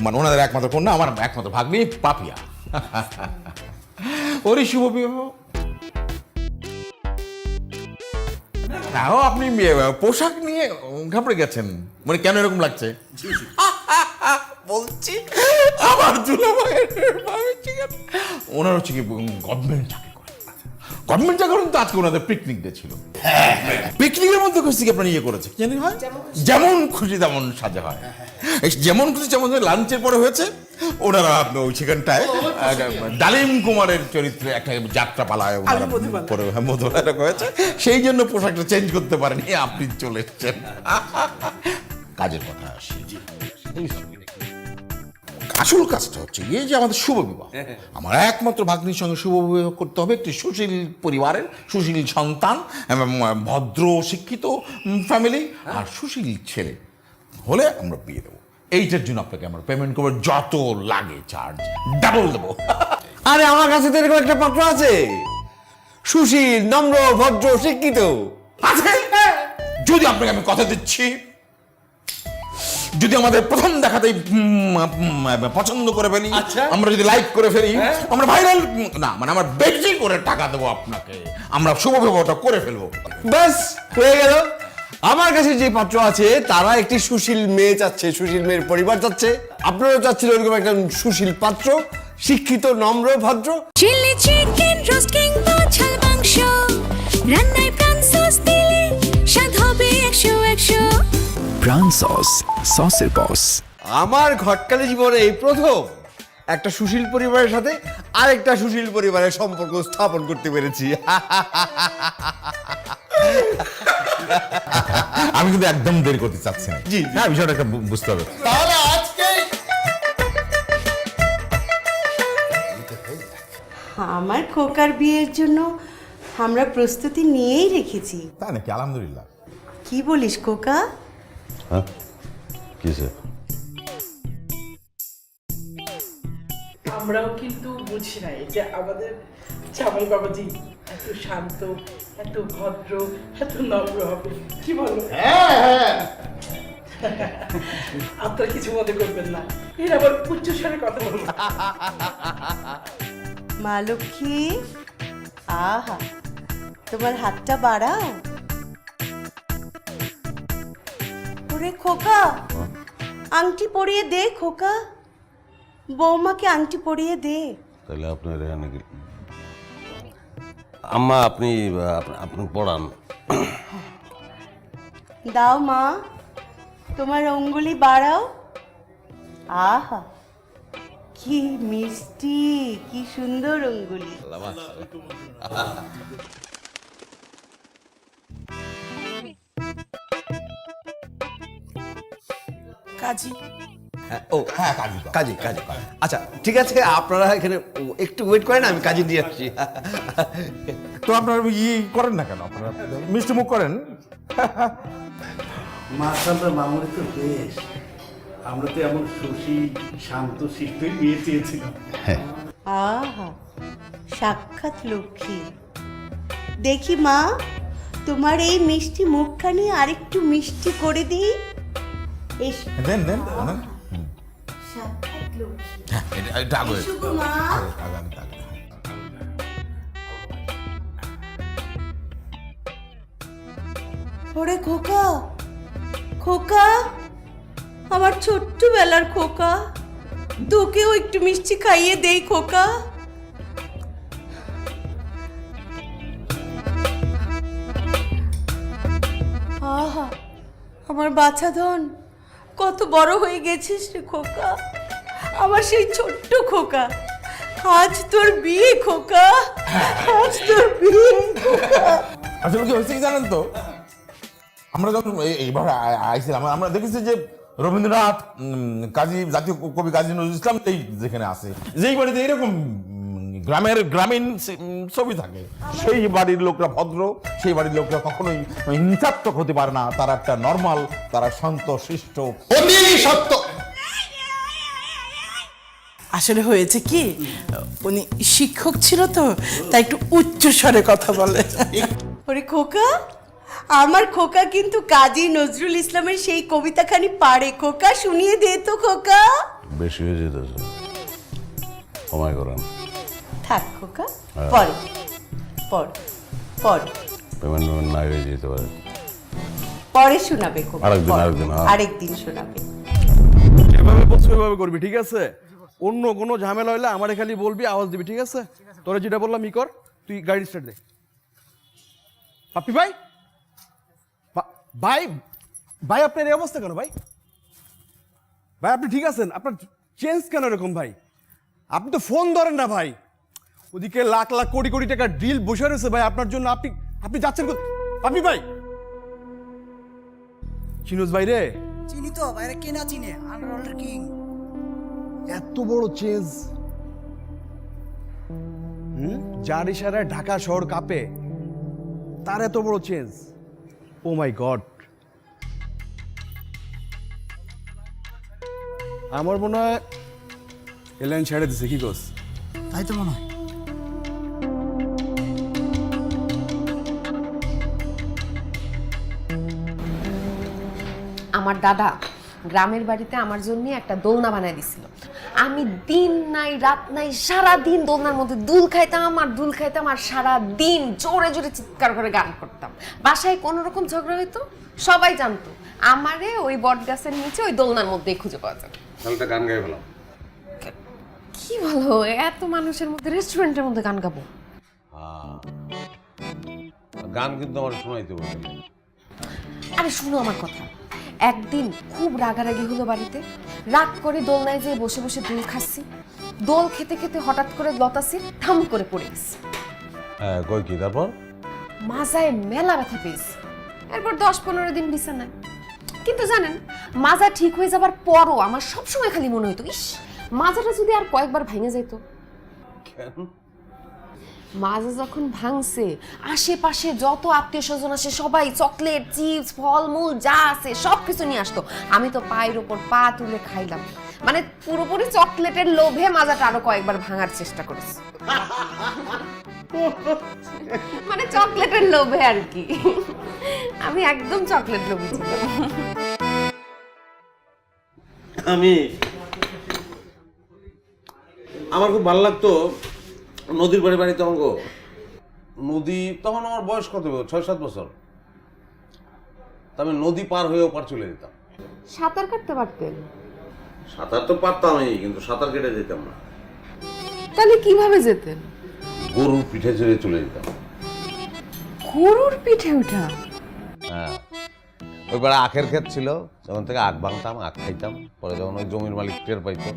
মানে ওনাদের একমাত্র কন্যা আমার একমাত্র ভাগ্নি পাপিয়া। ওরই শুভ বিবাহ। আপনি পোশাক নিয়ে ঘাবড়ে গেছেন, মানে কেন এরকম লাগছে? বলছি আমার দুলাভাইয়ের ওনার হচ্ছে কি গভর্নমেন্ট চাকরি করে, গভর্নমেন্ট চাকরি করেন, তো আজকে ওনাদের পিকনিক ডে ছিল। পিকনিকের মধ্যে খুশি কি আপনার ইয়ে করেছে জানি হয়, যেমন খুশি তেমন সাজা হয়, যেমন খুশি তেমন লাঞ্চের পরে হয়েছে। ওনারা ওই সেখানটায় ডালিম কুমারের চরিত্রে একটা যাত্রা পালায় মধুবালক হয়েছে, সেই জন্য পোশাকটা চেঞ্জ করতে পারেনি, আপনি চলে এসছেন। কাজের কথা আসি, আসল কাজটা হচ্ছে এই যে আমাদের শুভ বিবাহ, আমার একমাত্র ভাগ্নির সঙ্গে শুভ বিবাহ করতে হবে একটি সুশীল পরিবারের, সুশীল সন্তান, ভদ্র শিক্ষিত ফ্যামিলি, আর সুশীল ছেলে হলে আমরা বিয়ে দেবো। এইটার জন্য আপনাকে আমরা পেমেন্ট করবো, যত লাগে চার্জ ডাবল দেবো। আরে আমার কাছে তো এরকম একটা পাত্র আছে, সুশীল, নম্র, ভদ্র, শিক্ষিত আছে। যদি আপনাকে আমি কথা দিচ্ছি, যদি আমাদের প্রথম দেখাতেই পছন্দ করে ফেলি, আমরা যদি লাইক করে ফেলি, আমরা ভাইরাল না মানে আমরা বেশি করে টাকা দেবো আপনাকে, আমরা শুভ বিবাহটা করে ফেলবো। ব্যাস হয়ে গেল। আমার কাছে যে পাত্র আছে তারা একটি সুশীল মেয়ে চাচ্ছে, সুশীল মেয়ের পরিবার চাচ্ছে। আপনারাও চাচ্ছিলেন ওরকম একটা সুশীল পাত্র, শিক্ষিত, নম্র, ভদ্র। চিলি চিকেন রোস্ট কিংবা ঝাল মাংস, রান্নায় প্রাণ সস দিলে স্বাদ হবে 100। প্রাণ সস, সসের বস। আমার ঘটকালি জীবনে এই প্রথম একটা সুশীল পরিবারের সাথে আরেকটা সুশীল পরিবারের সম্পর্ক স্থাপন করতে পেরেছি। আমি কিন্তু একদম দেরি করতে চাচ্ছি না। জি, হ্যাঁ, বিষয়টা একটা বুঝতে হবে। তাহলে আজকে আমার খোকার বিয়ের জন্য আমরা প্রস্তুতি নিয়েই রেখেছি। তাই নাকি? আলহামদুলিল্লাহ। কি বলিস খোকা? হ্যাঁ কিসে? আমরাও কিন্তু বুঝি নাই যে আমাদের জামাই বাবাজি এত শান্ত, এত ভদ্র, এত নম্র হবে। কি বলো? আপনারা কিছু মনে করবেন না, এর আবার উচ্চস্বরে কথা বলবো। মা লক্ষ্মী, আহা, তোমার হাতটা বাড়াও। ওরে খোকা, আংটি পরিয়ে দে খোকা, বৌমাকে আংটি পরিয়ে দে। তাহলে আপনার এখানে কি আম্মা আপনি আপনি পড়ান। দাও মা, তোমার অঙ্গুলি বাড়াও। আহা, কি মিষ্টি, কি সুন্দর অঙ্গুলি। কাজী ও হ্যাঁ, কাজী কাজী। আচ্ছা ঠিক আছে, আপনারা এখানে একটু ওয়েট করেন, আমি কাজী দিয়ে আসছি। তো আপনারা করেন না কেন? আপনারা মিষ্টি মুখ করেন। মাশাআল্লাহ, মামুনি তো বেশ। আমরা তো এমন সুশীল, শান্ত, শিষ্টই বিয়ে চেয়েছিলাম। আহা, সাক্ষাৎ লক্ষ্মী। দেখি মা, তোমার এই মিষ্টি মুখখানি আরেকটু মিষ্টি করে দিই। দেন দেন। সাক্ষাৎ লক্ষ্মী। এটা আগে এসো গো মা। ওরে খোকা, খোকা, আমার ছোট্ট বেলার খোকা, তোকেও একটু মিষ্টি খাইয়ে দেই খোকা। আহা, আমার বাছা ধন, কত বড় হয়ে গেছিস রে খোকা, আমার সেই ছোট্ট খোকা। আজ তোর বিয়ে খোকা, আজ তোর বিয়ে খোকা। আসলে কি হয়েছে কি জানেন তো, আমরা যখন এইবার আইছিলাম আমরা দেখেছি যে রবীন্দ্রনাথ, কাজী, জাতীয় কবি কাজী নজরুল ইসলাম এই যেখানে আছে, যেই বাড়িতে এরকম গ্রামীণ ছবি থাকে, সেই বাড়ির লোকরা ভদ্র, সেই বাড়ির লোকরা কখনোই হিংসাত্মক হতে পারে না। তারা একটা নর্মাল, তারা শান্ত শিষ্ট, সত্য। আসলে হয়েছে কি, উনি শিক্ষক ছিল তো, তাই একটু উচ্চ স্বরে কথা বলে। ওরে খোকা, আমার খোকা কিন্তু কাজী নজরুল ইসলামের সেই কবিতাখানি পারে খোকা, শুনিয়ে দে তো খোকা। বেশি হয়ে যেতেছে, ক্ষমা করেন। থাক খোকা, পড় পড় পড়, পেমেন্ট না হয়ে যেতে পারে, পরে শোনাবে খোকা, আরেকদিন, আরেকদিন শোনাবে। যেভাবে বলছো ওইভাবে করবি, ঠিক আছে? অন্য কোনো ঝামেলা হইলে আমারে খালি বলবি, আওয়াজ দিবি, ঠিক আছে? তোরা যেটা বললাম ই কর, তুই গাড়ি স্টার্ট দে। পাপ্পি ভাই, ভাই ভাই আপনার এই অবস্থা কেন ভাই? ভাই আপনি ঠিক আছেন? আপনার চেঞ্জ কেন এরকম ভাই? আপনি তো ফোন ধরেন না ভাই। ওদিকে লাখ লাখ কোটি কোটি টাকা ডিল বসে রয়েছে ভাই আপনার জন্য, আপনি যাচ্ছেন পাপ্পি ভাই? চিনোস ভাই রে? চিনি তো বাইরে, কে না চিনে, আন্ডারওয়ার্ল্ডের কিং। এত বড় চেঞ্জ, যার ইশারায় ঢাকা শহর কাঁপে, তার এত বড় চেঞ্জ। ও মাই গড, আমার মনে হয় এলাইন ছেড়ে দিছে, কি কস? তাই তো মনে হয়। আমার দাদা গ্রামের বাড়িতে আমার জন্য একটা দোলনা বানায় দিছিল। আমি দিন নাই রাত নাই সারা দিন দোলনার মধ্যে দুল খাইতাম আর সারা দিন জোরে জোরে চিৎকার করে গান করতাম। বাসায় কোনো রকম ঝগড়া হইতো, সবাই জানতো আমারে ওই বট গাছের নিচে ওই দোলনার মধ্যেই খুঁজে পাওয়া যাবে। তাহলে গান গাই বললাম, কি বলো, এত মানুষের মধ্যে রেস্টুরেন্টের মধ্যে গান গাবো? গান কিন্তু আমার শোনাইতে বলতে। আরে শুনো আমার কথা, একদিন খুব রাগারাগি হলো বাড়িতে, রাগ করে দোলনায় যেয়ে বসে বসে দোল খাচ্ছি। দোল খেতে খেতে হঠাৎ করে লতাসি থাম করে পড়ে গেছে। হ্যাঁ, কই কি তারপর? মাজায় মেলা ব্যথা পেয়েছি। এরপর 10-15 দিন বিছানায়। কিন্তু জানেন, মাজা ঠিক হয়ে যাবার পরও আমার সবসময় খালি মনে হইতো, ইস মাজাটা যদি আর কয়েকবার ভেঙে যেত। কেন? মাজা যখন ভাঙছে, আশেপাশে যত আত্মীয় স্বজন আসে সবাই চকলেট, চিপস, ফলমূল যা আছে সবকিছু নিয়ে আসতো। আমি তো পায়ের উপর পা তুলে খাইলাম। মানে পুরোপুরি চকলেটের লোভে মাজাটা আরো কয়েকবার ভাঙার চেষ্টা করেছি। মানে চকলেটের লোভে আর কি। আমি একদম চকলেট লোভী ছিলাম। আমার খুব ভালো লাগতো নদীর বাড়ি বাড়িতে অঙ্গ নদী, তখন আমার বয়স কত, 6-7 বছর। আমি নদী পার হয়ে ওপার চলে যেতাম। সাঁতার কাটতে পারতেন? সাঁতার তো পারতামই, কিন্তু সাঁতার কেটে যেতাম না। তাহলে কিভাবে যেতেন? গরুর পিঠে চড়ে চলে যেতাম। গরুর পিঠে উঠা? হ্যাঁ, ওইবার আখের ক্ষেত ছিল, যখন থেকে আখ ভাঙতাম, আখ খাইতাম। পরে যখন ওই জমির মালিক টের পাইতো,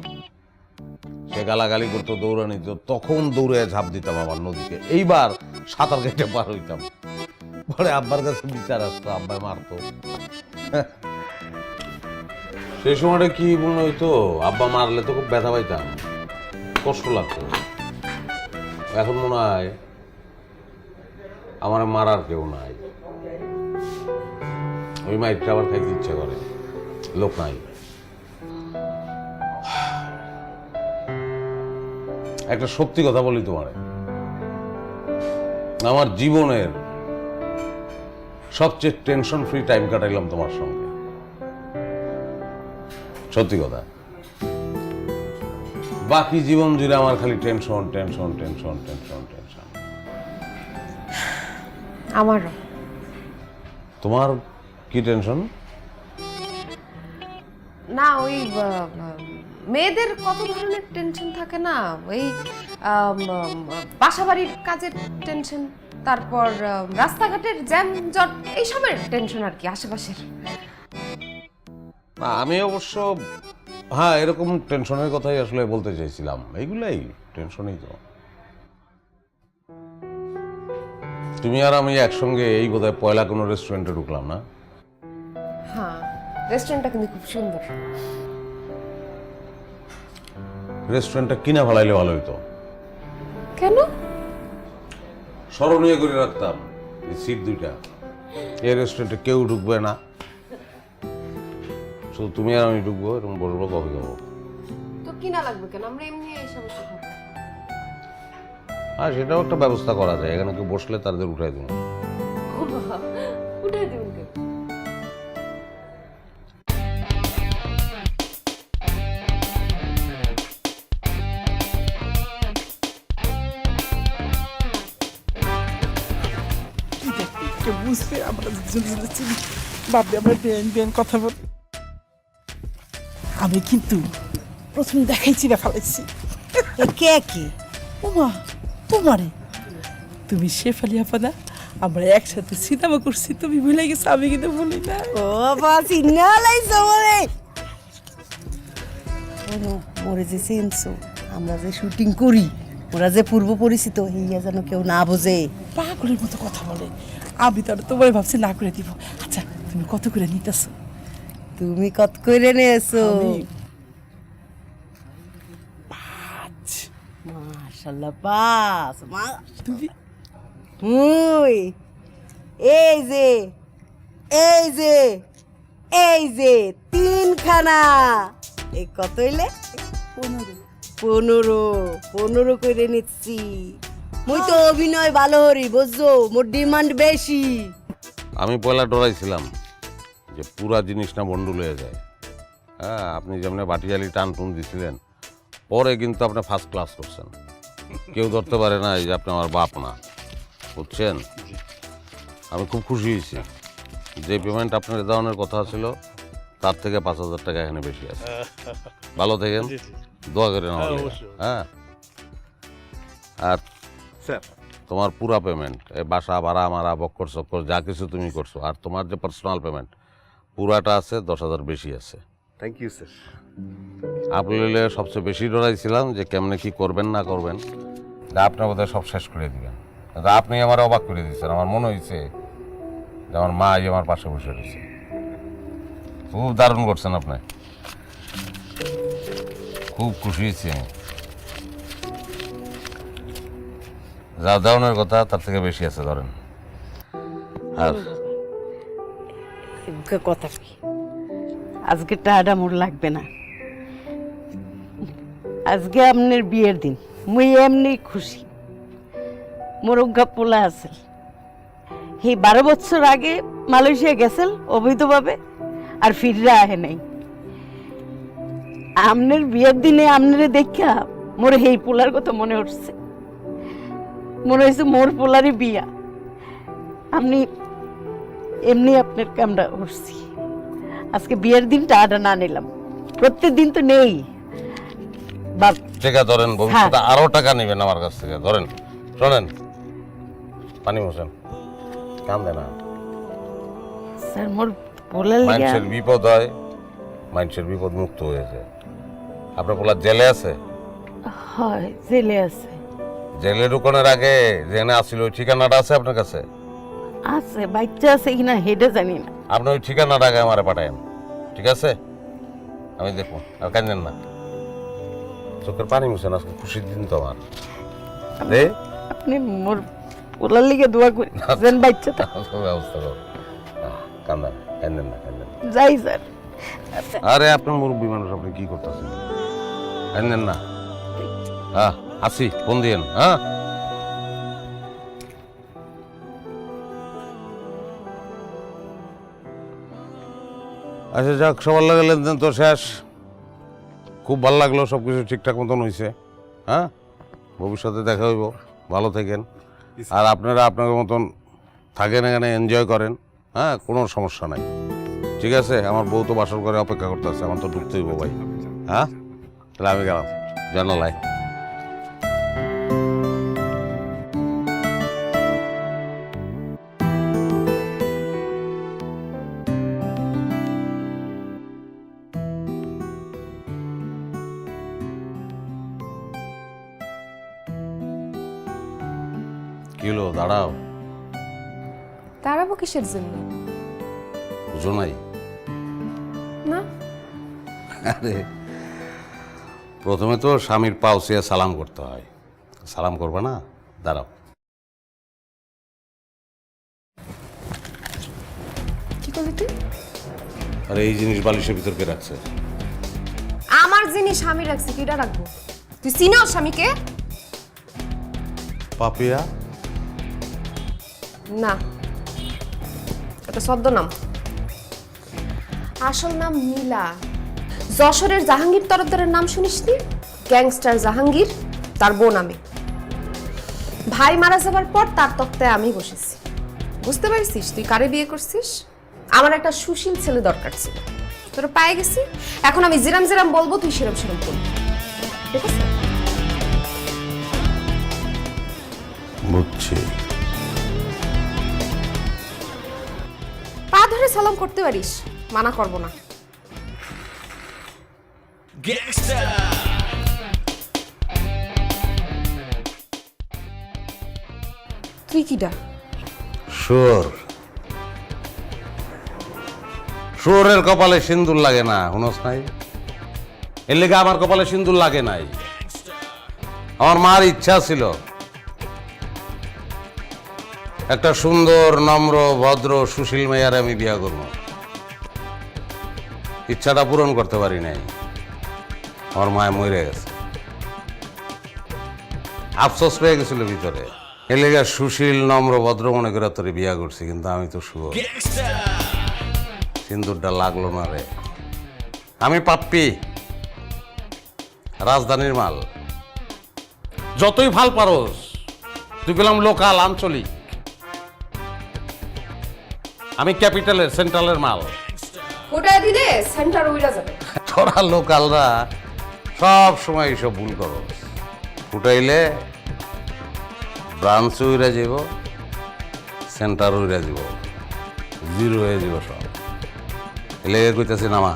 সে গালাগালি করতো, দৌড়ানি দিত, তখন দৌড়ে ঝাঁপ দিতাম আমার নদীতে। এইবার সাঁতার কেটে পার হইতাম। পরে আব্বার কাছে বিচার আসতো, আব্বাই মারতো। সেই সময়টা কি মনে হইতো, আব্বা মারলে তো খুব ব্যথা পাইতাম, কষ্ট লাগতো। এখন মনে হয় আমার মারার কেউ নাই, ওই মাইকটা আবার খাইতে ইচ্ছা করে, লোক নাই। একটা সত্যি কথা বলি তোমার, আমার জীবনের সবচেয়ে টেনশন ফ্রি টাইম কাটাইলাম তোমার সঙ্গে। সত্যি কথা, বাকি জীবন জুড়ে আমার খালি tension tension tension tension tension. আমারও। তোমার কি টেনশন? না, ওই মেয়েদের কত ধরনের টেনশন থাকে না, ওই বাসাবাড়ির কাজের টেনশন, তারপর রাস্তাঘাটের জ্যাম জট, এইসবের টেনশন আর কি, আশেপাশের। আমি অবশ্য হ্যাঁ এরকম টেনশনের কথাই আসলে বলতে চাইছিলাম। এইগুলাই টেনশনই তো। তুমি আর আমি একসঙ্গে এই বোধহয় পয়লা কোনো রেস্টুরেন্টে ঢুকলাম না? হ্যাঁ, রেস্টুরেন্টটা কিন্তু খুব সুন্দর। রেস্টুরেন্টটা কিনা ফেলাইলে ভালো হইতো। কেন? স্মরণীয় করে রাখতাম এই সিট দুইটা। এই রেস্টুরেন্টে কেউ ঢুকবে না, শুধু তুমি আর আমি ঢুকবো, এরকম বলবো, কফি খাবো। তো কিনা লাগবে কেন, আমরা এমনি এসে বসে খাবো। হ্যাঁ, সেটাও একটা ব্যবস্থা করা যায়। এখানে কেউ বসলে তাদের উঠাই দেবো। উঠে দিবেন কেন? বুঝতে আমরা চিনি বাপরে, আমরা বেন বেন কথা বল। আমি কিন্তু প্রথমে দেখাই চিরা ফেলাইছি। কে কে? ওমা, তোমারে। তুমি শেফালি আপা না? আমরা একসাথে সিনেমা করছি, তুমি ভুলে গেছো, আমি কিন্তু ভুলি না। ও বাবা, চিন্না লাইছো মরে। মোরে যে চিনছো, আমরা যে শুটিং করি, ওরা যে পূর্ব পরিচিত, হইয়া যেন কেউ না বোঝে। পাগলের মতো কথা বলে। আমি তো তোমার ভাবছি না করে দিব। আচ্ছা, তুমি কত করে নিতেছো? তুমি কত করে নিয়েছো? 5। মাশাআল্লাহ, 5। তুমি ওই এই যে এই যে এই যে 3খানা, এই কত হইলে? 15 করে নিচ্ছি। মুই তো অভিনয় ভালো হরি, বুঝছো, মোর ডিমান্ড বেশি। আমি পয়লা ডরাইছিলাম যে পুরা জিনিস না বন্ডুল হয়ে যায়, হ্যাঁ, আপনি যেমন বাটিয়ালি টান টুন দিছিলেন, পরে কিন্তু আপনি ফার্স্ট ক্লাস করছেন। কেউ ধরতে পারে না যে আপনি আমার বাপ না, বুঝছেন? আমি খুব খুশি হয়েছি। যে পেমেন্ট আপনার দেওয়ানোর কথা ছিল তার থেকে 5,000 টাকা এখানে বেশি আছে। ভালো থাকেন, দোয়া করেন আমার জন্য। হ্যাঁ, আর তোমার পুরা পেমেন্ট, এই বাসা ভাড়া মারা বক্কর চক্কর যা কিছু তুমি করছো, আর তোমার যে পার্সোনাল পেমেন্ট পুরাটা আছে, 10,000 বেশি আছে। Thank you sir. আপনি সবচেয়ে বেশি ডরাইছিলাম যে কেমনে কি করবেন না করবেন, আপনার বোধহয় সব শেষ করে দিবেন। আপনি আমার অবাক করে দিচ্ছেন। আমার মনে হয়েছে যে আমার মা আমার পাশে বসে রয়েছে। খুব দারুণ করছেন আপনি, খুব খুশি হয়েছি আমি। যা দেওয়ানোর কথা তার থেকে বেশি আছে ধরেন। আর কথা কি, আজকে টাকাটা মোর লাগবে না। আজকে আপনার বিয়ের দিন, মুই এমনি খুশি। মোর অজ্ঞা পোলা আছে, এই 12 বছর আগে মালয়েশিয়া গেছেন অবৈধভাবে, আর ফিরে আহে নাই। আপনার বিয়ের দিনে আপনারে দেখা মোর এই পোলার কথা মনে উঠছে, মনে হয়েছে মোর পোলারই বিয়া। আপনি এমনি আপনার কামটা উঠছি। আজকে বিয়ের দিন টাকাটা না নিলাম, প্রত্যেক দিন তো নেই। টাকা ধরেন, ভবিষ্যতে আরো টাকা নেবেন আমার কাছ থেকে। ধরেন, শোনেন, পানি বসেন, কান্দে না। স্যার মোর পোলার লাগা মানুষের বিপদ হয়, মানুষের বিপদ মুক্ত হয়েছে। আপনার পোলা জেলে আছে? হয়, জেলে আছে। জেলে ঢুকানোর আগে জেনে আসছিল, ওই ঠিকানাটা আছে আপনার কাছে? আছে, বাচ্চা আছে কিনা হেডে জানি না। আপনি ওই ঠিকানাটা আগে আমারে পাঠায়েন, ঠিক আছে? আমি দেখুন, আর কাঁদেন না, চোখের পানি মুছেন। আজকে খুশির দিন তো আমার। আপনি মোর পোলার লিগে দোয়া করি, যেন বাচ্চাটা ব্যবস্থা করো। কান্দেন, কাঁদেন না, কাঁদেন না। যাই স্যার। আরে আপনার মুরব্বী মানুষ, আপনি কি করতেছেন? কাঁদেন না। হ্যাঁ, আসি, ফোন দিয়েন। হ্যাঁ, আচ্ছা যাক, সবার লাগে লেনদেন তো শেষ। খুব ভালো লাগলো, সব কিছু ঠিকঠাক মতন হয়েছে। হ্যাঁ, ভবিষ্যতে দেখা হইব। ভালো থাকেন, আর আপনারা আপনাদের মতন থাকেন, এখানে এনজয় করেন। হ্যাঁ, কোনো সমস্যা নাই, ঠিক আছে? আমার বউ তো বাসর করে অপেক্ষা করতে আছে, আমার তো ঢুকতে হইব ভাই। হ্যাঁ, তাহলে আমি গেলাম জানালায়। কি হলো, দাঁড়াও। দাঁড়াবো কিসের জন্য? বুঝো নাই? না। আরে প্রথমে তো স্বামীর পাও ছুঁয়ে সালাম করতে হয়। সালাম করবে না? দাঁড়াও। কি করলি তুই? আরে এই জিনিস বালিশের ভিতর কে রাখছে? আমার জিনিস আমি রাখছি, কিটা রাখবো? তুই চিনোস স্বামীকে? পাপিয়া? না, এটা ছদ্মনাম। আসল নাম নীলা। যশোরের জাহাঙ্গীর তরফদারের নাম শুনিসনি? গ্যাংস্টার জাহাঙ্গীর, তার বোন আমি। ভাই মারা যাবার পর তার তক্তায় আমি বসেছি। বুঝতে পারছিস তুই কারে বিয়ে করছিস? আমার একটা সুশীল ছেলে দরকার ছিল, তোরা পায়ে গেছি। এখন আমি জিরাম জিরাম বলবো, তুই সেরম সেরম করবি, ঠিক আছে? বুঝছি। পা ধরে সালাম করতে পারিস, মানা করবো না। তুই কিডা? শুয়োর। শুয়োরের কপালে সিন্দুর লাগে না, হুনস নাই? এর লেগে আমার কপালে সিন্দুর লাগে নাই। আমার মার ইচ্ছা ছিল একটা সুন্দর, নম্র, ভদ্র, সুশীল মেয়ার আমি বিয়া করব। ইচ্ছাটা পূরণ করতে পারি নাই। আমার মায় মরে গেছে, আফসোস পেয়ে গেছিল ভিতরে। এর লেগে সুশীল, নম্র, ভদ্র মনে করে তোরে বিয়া করছি, কিন্তু আমি তো শুয়োর। সিন্দুরটা লাগলো না রে। আমি পাপ্পি, রাজধানীর মাল। যতই ভাল পারোস, তুই গেলাম লোকাল, আঞ্চলিক। আমি ক্যাপিটালের, সেন্ট্রালের মাল। ওটা দিলে সেন্টার উইরা যাবে। তোরা লোকালরা সব সময় এইসব ভুল করো। ফুটাইলে ব্রাঞ্চ উইরা যাব, সেন্টার উইরা যাব, জিরো হয়ে যাব সব। এলে কইতাছি নামা।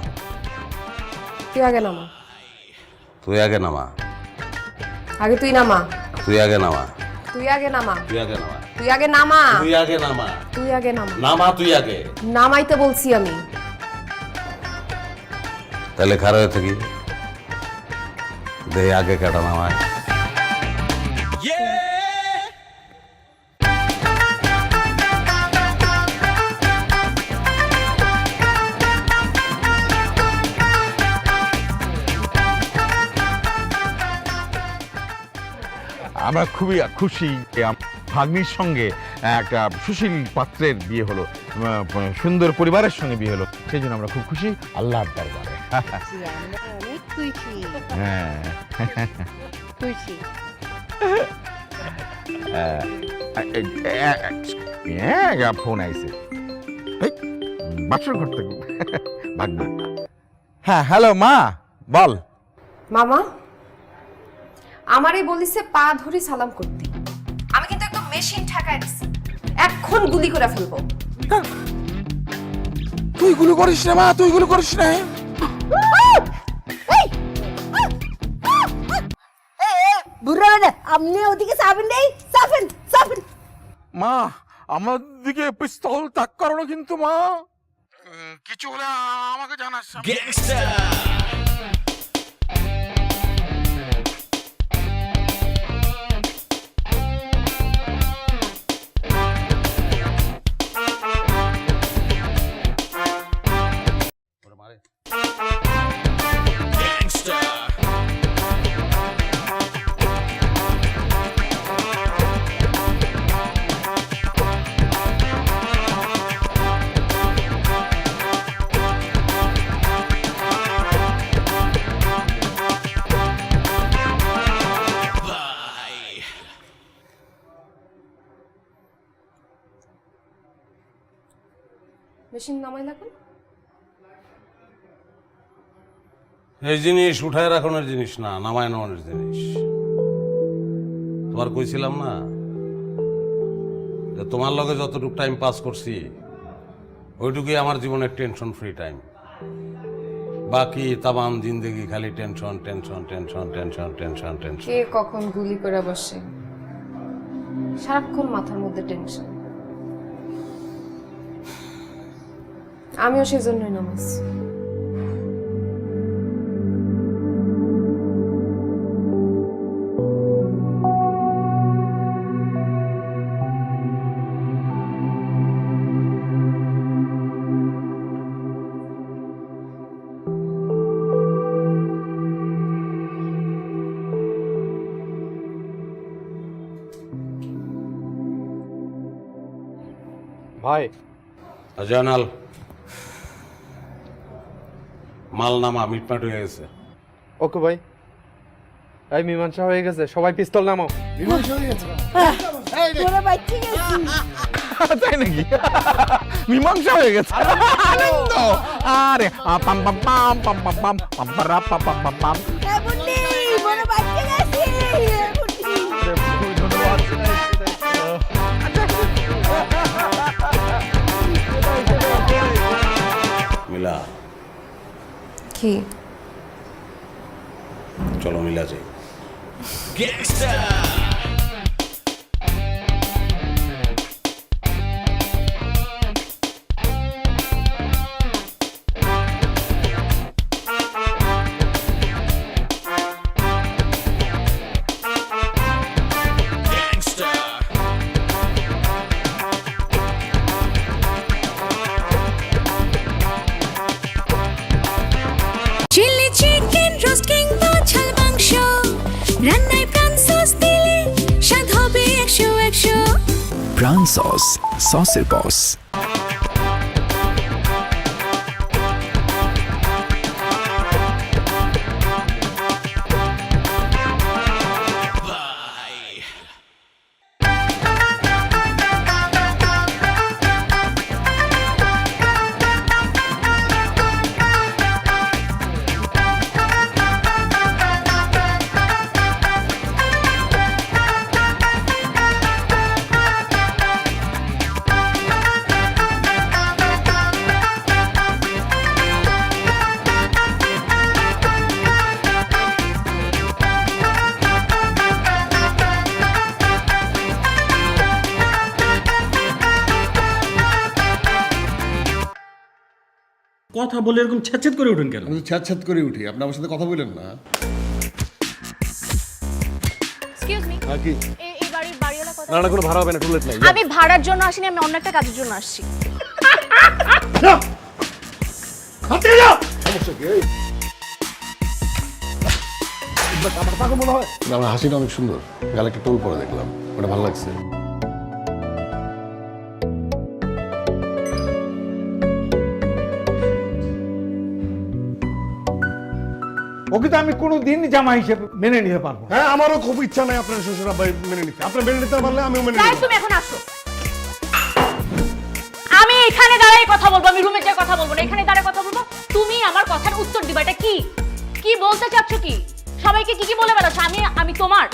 তুই আগে নামা। তুই আগে নামা। আগে তুই নামা। তুই আগে নামা। তুই আগে নামা। তুই আগে নামা। তুই আগে নামা। তুই আগে নামা। তুই আগে নামা। নামা তুই আগে। নামাইতে বলছি আমি। তাহলে খারাপ হয়ে থাকি দে আগে কাটা নামায়। আমরা খুবই খুশি যে ভাগ্নির সঙ্গে একটা সুশীল পাত্রের বিয়ে হলো, সুন্দর পরিবারের সঙ্গে বিয়ে হলো, সেই জন্য আমরা খুব খুশি আল্লাহর দরবারে। অনেক খুশি হ্যাঁ, খুশি। ফোন আইছে বাসর ঘর থেকে ভাগ্না। হ্যাঁ, হ্যালো মা, বল। মামা আমারই বলিছে পা ধরি সালাম করতে, আমি কিন্তু একদম মেশিন ঠেকায় দিছি, এখন গুলি করে ফেলবো। তুই গুলো করিস না মা, তুই গুলো করিস না। বুড়া মানে আপনি ওদিকে চাবেন নেই, চাবেন চাবেন। মা আমার দিকে পিস্তল তাক করো না কিন্তু মা, কিছু হলে আমাকে জানাস। মেশিন নামাই লাগুন। এই জিনিস উঠায় রাখানোর জিনিস না, নামায় নেওয়ানোর জিনিস। তোমার কইছিলাম না যে তোমার লগে যতটুকু টাইম পাস করছি ওইটুকুই আমার জীবনের টেনশন ফ্রি টাইম। বাকি তামাম জিন্দগি খালি tension tension tension tension tension tension. কে কখন গুলি করে বসে, সারাক্ষণ মাথার মধ্যে টেনশন। আমিও সেজন্যই নামাইছি। ভাই জানাল মাল নামা, মিটমাট হয়ে গেছে। ওকে ভাই, এই মীমাংসা হয়ে গেছে, সবাই পিস্তল নামাও। তাই নাকি? মীমাংসা হয়ে গেছে, আনন্দ। আরে পাম পাম পাম পাম পাম পাম পাম পাম পাম পাম পাম। মিলা কি? চলো মিলা যাই। চিলি চিকেন, রোস্ট কিংবা ঝাল মাংস, রান্নায় প্রাণ সস দিলে স্বাদ হবে 100-100। প্রাণ সস, সসের বস। কথা বলে এরকম ছ্যাঁচ্ছ্যাঁত করে উঠেন কেন? আমি ছ্যাঁত করে উঠি, আপনি আমার সাথে কথা বলেন না। এক্সকিউজ মি হ্যাঁ কি? এই বাড়িওয়ালা কথা না না, কোনো ভাড়া হবে না, টুলেট নাই। আমি ভাড়ার জন্য আসিনি, আমি অন্য একটা কাজের জন্য আসছি। হাতে যাও। সমস্যা কি? আমার হাসিটা অনেক সুন্দর, গালে একটা টোল পরে দেখলাম, ওটা ভালো লাগছে। ওকে তো আমি কোনোদিন জামা হিসেবে মেনে নিতে পারবো। হ্যাঁ, আমারও খুব ইচ্ছা নাই আপনার শ্বশুর আব্বাই মেনে নিতে। আপনি মেনে নিতে পারলে আমিও মেনে তাই নিতে। তুমি এখন আসো। আমি এখানে দাঁড়াই কথা বলবো, আমি রুমে যাই কথা বলবো না, এখানে দাঁড়ায় কথা বলবো। তুমি আমার কথার উত্তর দিবা। এটা কি কি বলতে চাচ্ছ? কি সবাইকে কি কি বলে বেড়াচ্ছ? আমি তোমার